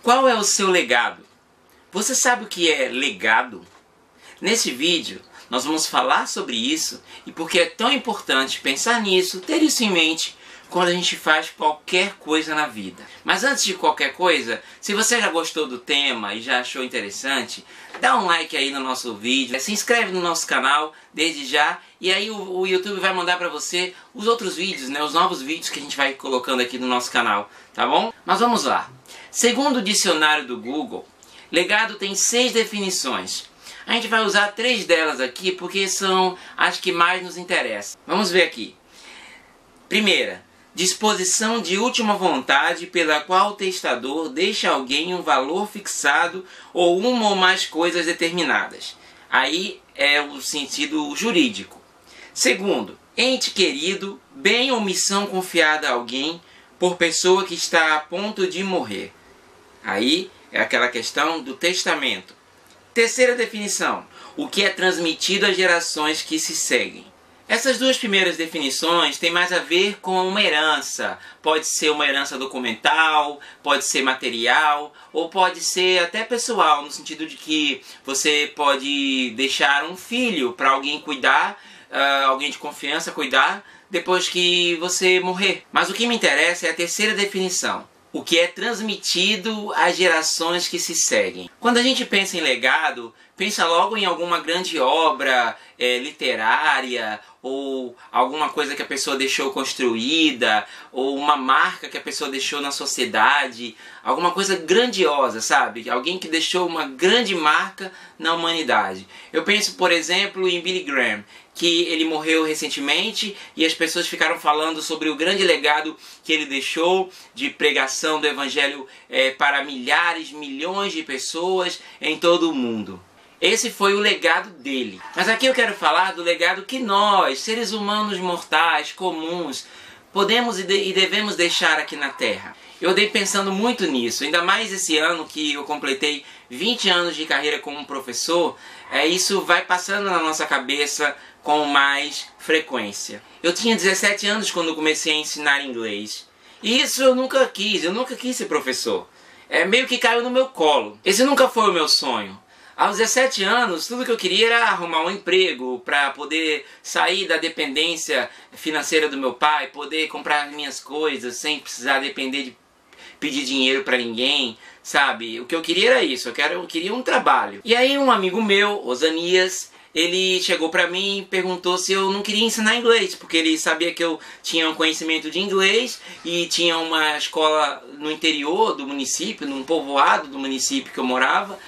Qual é o seu legado? Você sabe o que é legado? Nesse vídeo, nós vamos falar sobre isso e porque é tão importante pensar nisso, ter isso em mente quando a gente faz qualquer coisa na vida. Mas antes de qualquer coisa, se você já gostou do tema e já achou interessante, dá um like aí no nosso vídeo, se inscreve no nosso canal desde já e aí o YouTube vai mandar pra você os outros vídeos, os novos vídeos que a gente vai colocando aqui no nosso canal, tá bom? Mas vamos lá. Segundo o dicionário do Google, legado tem 6 definições. A gente vai usar 3 delas aqui porque são as que mais nos interessam. Vamos ver aqui. Primeira, disposição de última vontade pela qual o testador deixa a alguém um valor fixado ou uma ou mais coisas determinadas. Aí é o sentido jurídico. Segundo, ente querido, bem ou missão confiada a alguém por pessoa que está a ponto de morrer. Aí é aquela questão do testamento. Terceira definição, o que é transmitido às gerações que se seguem. Essas duas primeiras definições têm mais a ver com uma herança. Pode ser uma herança documental, pode ser material, ou pode ser até pessoal, no sentido de que você pode deixar um filho para alguém cuidar, alguém de confiança cuidar, depois que você morrer. Mas o que me interessa é a terceira definição. O que é transmitido às gerações que se seguem. Quando a gente pensa em legado, pensa logo em alguma grande obra literária, ou alguma coisa que a pessoa deixou construída, ou uma marca que a pessoa deixou na sociedade, alguma coisa grandiosa, sabe? Alguém que deixou uma grande marca na humanidade. Eu penso, por exemplo, em Billy Graham, que ele morreu recentemente e as pessoas ficaram falando sobre o grande legado que ele deixou de pregação do Evangelho para milhares, milhões de pessoas em todo o mundo. Esse foi o legado dele. Mas aqui eu quero falar do legado que nós, seres humanos mortais, comuns, podemos e devemos deixar aqui na Terra. Eu andei pensando muito nisso, ainda mais esse ano que eu completei 20 anos de carreira como professor, isso vai passando na nossa cabeça com mais frequência. Eu tinha 17 anos quando comecei a ensinar inglês. E isso eu nunca quis ser professor. Meio que caiu no meu colo. Esse nunca foi o meu sonho. Aos 17 anos, tudo que eu queria era arrumar um emprego para poder sair da dependência financeira do meu pai, poder comprar minhas coisas sem precisar depender de pedir dinheiro para ninguém, sabe? O que eu queria era isso, eu queria um trabalho. E aí um amigo meu, Osanias, ele chegou pra mim e perguntou se eu não queria ensinar inglês, porque ele sabia que eu tinha um conhecimento de inglês e tinha uma escola no interior do município, num povoado do município que eu morava,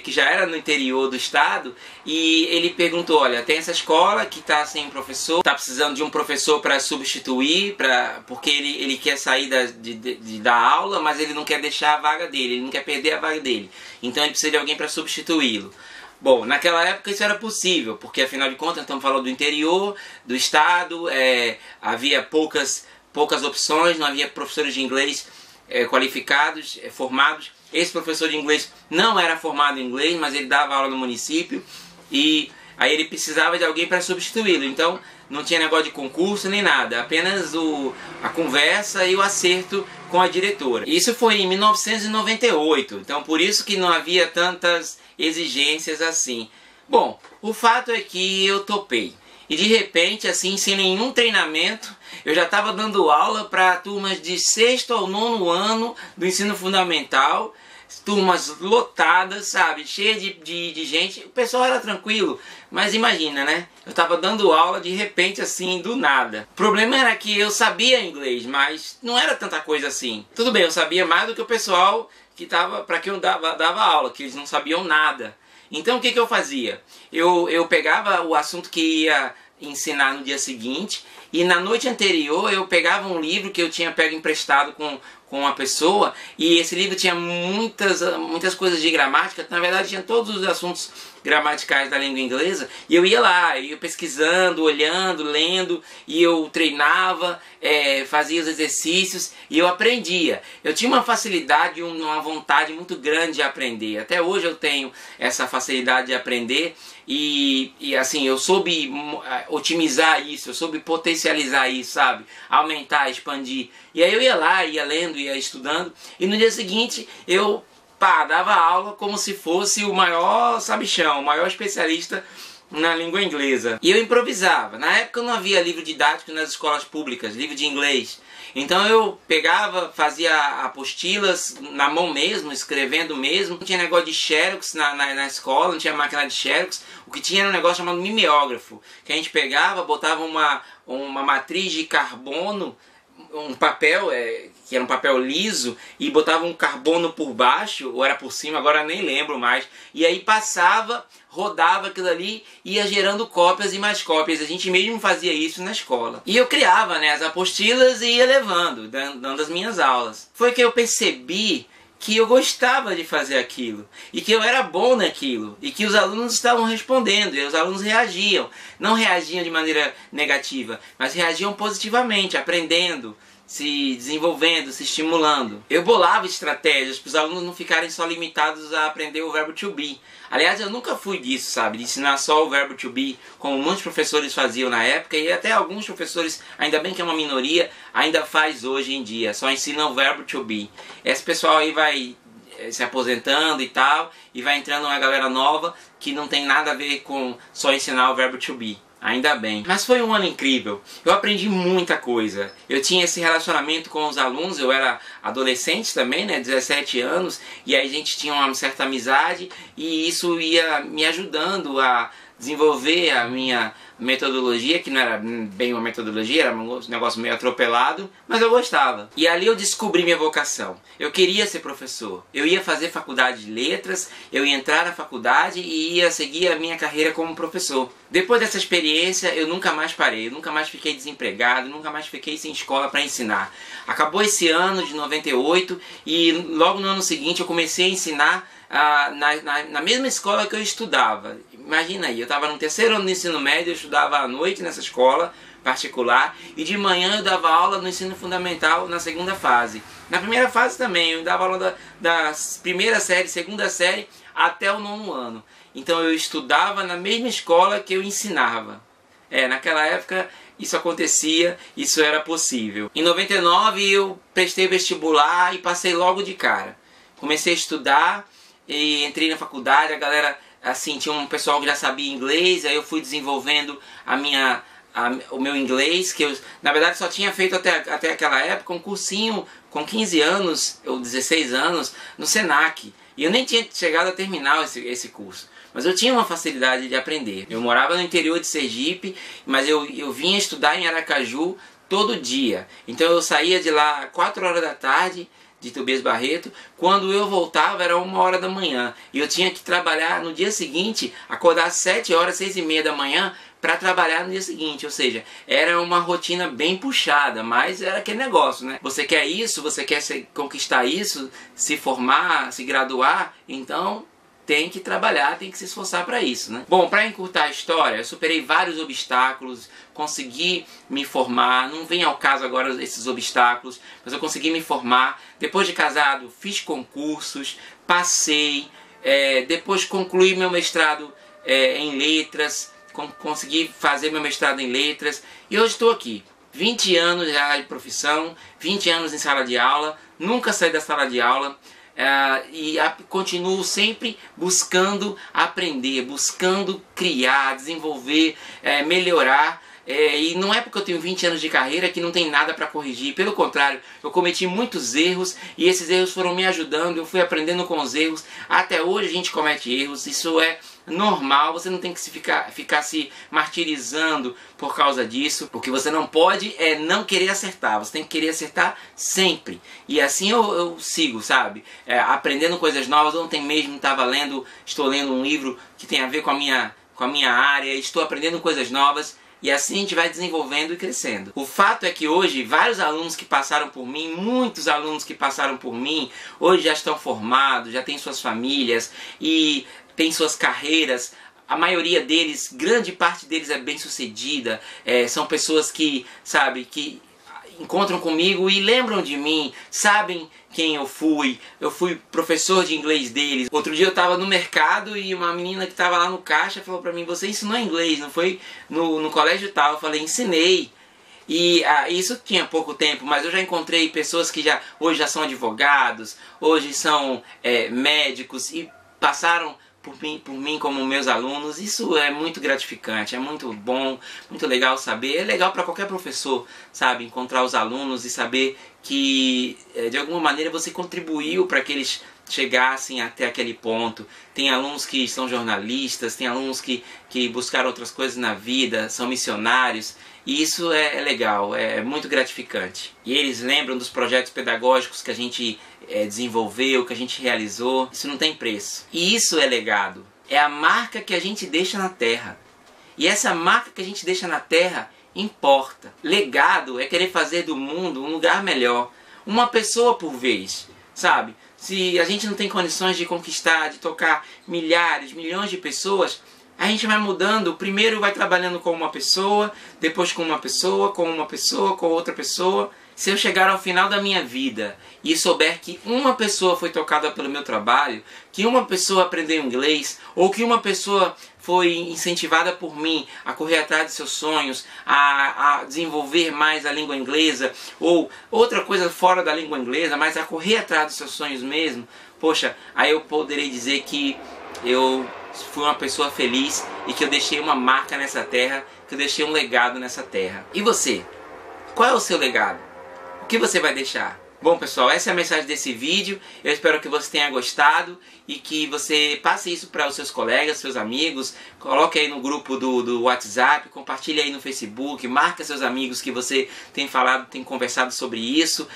que já era no interior do estado, e ele perguntou, olha, tem essa escola que está sem professor, está precisando de um professor para substituir, porque ele quer sair da aula, mas ele não quer deixar a vaga dele, ele não quer perder a vaga dele, então ele precisa de alguém para substituí-lo. Bom, naquela época isso era possível, porque afinal de contas estamos falando do interior, do estado, havia poucas opções, não havia professores de inglês qualificados, formados. Esse professor de inglês não era formado em inglês, mas ele dava aula no município e aí ele precisava de alguém para substituí-lo. Então não tinha negócio de concurso nem nada, apenas a conversa e o acerto com a diretora. Isso foi em 1998, então por isso que não havia tantas exigências assim. Bom, o fato é que eu topei. E de repente, assim, sem nenhum treinamento, eu já estava dando aula para turmas de 6º ao 9º ano do ensino fundamental, turmas lotadas, sabe, cheia de gente. O pessoal era tranquilo, mas imagina, né? Eu estava dando aula de repente, assim, do nada. O problema era que eu sabia inglês, mas não era tanta coisa assim. Tudo bem, eu sabia mais do que o pessoal que estava para quem eu dava aula, que eles não sabiam nada. Então o que eu fazia? Eu pegava o assunto que ia ensinar no dia seguinte e na noite anterior eu pegava um livro que eu tinha pego emprestado com uma pessoa e esse livro tinha muitas coisas de gramática, na verdade tinha todos os assuntos gramaticais da língua inglesa e eu ia lá, eu ia pesquisando, olhando, lendo e eu treinava, fazia os exercícios e eu aprendia. Eu tinha uma facilidade, uma vontade muito grande de aprender. Até hoje eu tenho essa facilidade de aprender e assim, eu soube otimizar isso, eu soube potencializar isso, sabe? Aumentar, expandir. E aí eu ia lá, ia lendo, ia estudando e no dia seguinte eu pá, dava aula como se fosse o maior sabichão, o maior especialista na língua inglesa. E eu improvisava. Na época não havia livro didático nas escolas públicas, livro de inglês. Então eu pegava, fazia apostilas na mão mesmo, escrevendo mesmo. Não tinha negócio de xerox na escola, não tinha máquina de xerox. O que tinha era um negócio chamado mimeógrafo, que a gente pegava, botava uma matriz de carbono, um papel, que era um papel liso, e botava um carbono por baixo, ou era por cima, agora nem lembro mais. E aí passava, rodava aquilo ali, ia gerando cópias e mais cópias. A gente mesmo fazia isso na escola. E eu criava, né, as apostilas e ia levando, dando as minhas aulas. Foi que eu percebi que eu gostava de fazer aquilo, e que eu era bom naquilo, e que os alunos estavam respondendo, e os alunos reagiam. Não reagiam de maneira negativa, mas reagiam positivamente, aprendendo, se desenvolvendo, se estimulando. Eu bolava estratégias para os alunos não ficarem só limitados a aprender o verbo to be. Aliás, eu nunca fui disso, sabe? De ensinar só o verbo to be, como muitos professores faziam na época, e até alguns professores, ainda bem que é uma minoria, ainda faz hoje em dia. Só ensina o verbo to be. Esse pessoal aí vai se aposentando e tal, e vai entrando uma galera nova que não tem nada a ver com só ensinar o verbo to be. Ainda bem. Mas foi um ano incrível. Eu aprendi muita coisa. Eu tinha esse relacionamento com os alunos. Eu era adolescente também, né? 17 anos. E aí a gente tinha uma certa amizade. E isso ia me ajudando a desenvolver a minha metodologia, que não era bem uma metodologia, era um negócio meio atropelado, mas eu gostava. E ali eu descobri minha vocação. Eu queria ser professor. Eu ia fazer faculdade de letras, eu ia entrar na faculdade e ia seguir a minha carreira como professor. Depois dessa experiência, eu nunca mais parei, eu nunca mais fiquei desempregado, nunca mais fiquei sem escola para ensinar. Acabou esse ano de 98 e logo no ano seguinte eu comecei a ensinar na mesma escola que eu estudava. Imagina aí, eu estava no terceiro ano do ensino médio, eu estudava à noite nessa escola particular e de manhã eu dava aula no ensino fundamental na segunda fase. Na primeira fase também, eu dava aula da primeira série, segunda série até o 9º ano. Então eu estudava na mesma escola que eu ensinava. Naquela época isso acontecia, isso era possível. Em 99 eu prestei vestibular e passei logo de cara. Comecei a estudar e entrei na faculdade, a galera, assim, tinha um pessoal que já sabia inglês, aí eu fui desenvolvendo o meu inglês, que eu, na verdade, só tinha feito até aquela época um cursinho com 15 anos, ou 16 anos, no Senac. E eu nem tinha chegado a terminar esse curso. Mas eu tinha uma facilidade de aprender. Eu morava no interior de Sergipe, mas eu vinha estudar em Aracaju todo dia. Então eu saía de lá 4 horas da tarde, de Tobias Barreto, quando eu voltava era 1 hora da manhã. E eu tinha que trabalhar no dia seguinte, acordar às 7 horas, 6h30 da manhã, para trabalhar no dia seguinte. Ou seja, era uma rotina bem puxada, mas era aquele negócio, né? Você quer isso, você quer conquistar isso, se formar, se graduar, então tem que trabalhar, tem que se esforçar para isso, né? Bom, para encurtar a história, eu superei vários obstáculos, consegui me formar, não vem ao caso agora esses obstáculos, mas eu consegui me formar. Depois de casado, fiz concursos, passei, depois concluí meu mestrado em letras, consegui fazer meu mestrado em letras, e hoje estou aqui. 20 anos já de profissão, 20 anos em sala de aula, nunca saí da sala de aula, continuo sempre buscando aprender, buscando criar, desenvolver, melhorar. E não é porque eu tenho 20 anos de carreira que não tem nada para corrigir. Pelo contrário, eu cometi muitos erros e esses erros foram me ajudando, eu fui aprendendo com os erros. Até hoje a gente comete erros, isso é normal, você não tem que ficar se martirizando por causa disso, porque você não pode não querer acertar, você tem que querer acertar sempre. E assim eu sigo, sabe? Aprendendo coisas novas. Ontem mesmo estou lendo um livro que tem a ver com a minha área, estou aprendendo coisas novas. E assim a gente vai desenvolvendo e crescendo. O fato é que hoje, vários alunos que passaram por mim, muitos alunos que passaram por mim, hoje já estão formados, já têm suas famílias e têm suas carreiras. A maioria deles, grande parte deles é bem sucedida. São pessoas que, sabe, que encontram comigo e lembram de mim, sabem quem eu fui professor de inglês deles. Outro dia eu estava no mercado e uma menina que estava lá no caixa falou para mim: você ensinou inglês, não foi no colégio tal? Eu falei: ensinei. E isso tinha pouco tempo, mas eu já encontrei pessoas que hoje já são advogados, hoje são médicos e passaram por mim como meus alunos. Isso é muito gratificante, é muito bom, muito legal saber. É legal para qualquer professor, sabe, encontrar os alunos e saber que de alguma maneira você contribuiu para que eles chegassem até aquele ponto. Tem alunos que são jornalistas, tem alunos que buscaram outras coisas na vida, são missionários, e isso é legal, é muito gratificante. E eles lembram dos projetos pedagógicos que a gente desenvolveu, que a gente realizou. Isso não tem preço. E isso é legado. É a marca que a gente deixa na terra. E essa marca que a gente deixa na terra importa. Legado é querer fazer do mundo um lugar melhor. Uma pessoa por vez, sabe? Se a gente não tem condições de conquistar, de tocar milhares, milhões de pessoas, a gente vai mudando. Primeiro vai trabalhando com uma pessoa, depois com uma pessoa, com outra pessoa. Se eu chegar ao final da minha vida e souber que uma pessoa foi tocada pelo meu trabalho, que uma pessoa aprendeu inglês, ou que uma pessoa foi incentivada por mim a correr atrás de seus sonhos, a desenvolver mais a língua inglesa, ou outra coisa fora da língua inglesa, mas a correr atrás dos seus sonhos mesmo, poxa, aí eu poderei dizer que eu fui uma pessoa feliz e que eu deixei uma marca nessa terra, que eu deixei um legado nessa terra. E você? Qual é o seu legado? O que você vai deixar? Bom, pessoal, essa é a mensagem desse vídeo. Eu espero que você tenha gostado e que você passe isso para os seus colegas, seus amigos. Coloque aí no grupo do WhatsApp, compartilhe aí no Facebook, marque seus amigos que você tem falado, tem conversado sobre isso.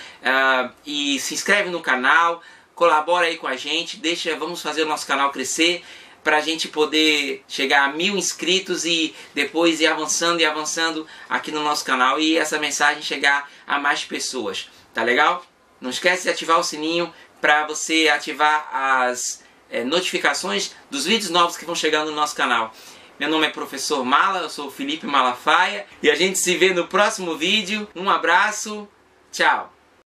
E se inscreve no canal, colabora aí com a gente, vamos fazer o nosso canal crescer, para a gente poder chegar a 1000 inscritos e depois ir avançando e avançando aqui no nosso canal e essa mensagem chegar a mais pessoas. Tá legal? Não esquece de ativar o sininho para você ativar as notificações dos vídeos novos que vão chegando no nosso canal. Meu nome é Professor Mala, eu sou o Felipe Malafaia e a gente se vê no próximo vídeo. Um abraço, tchau!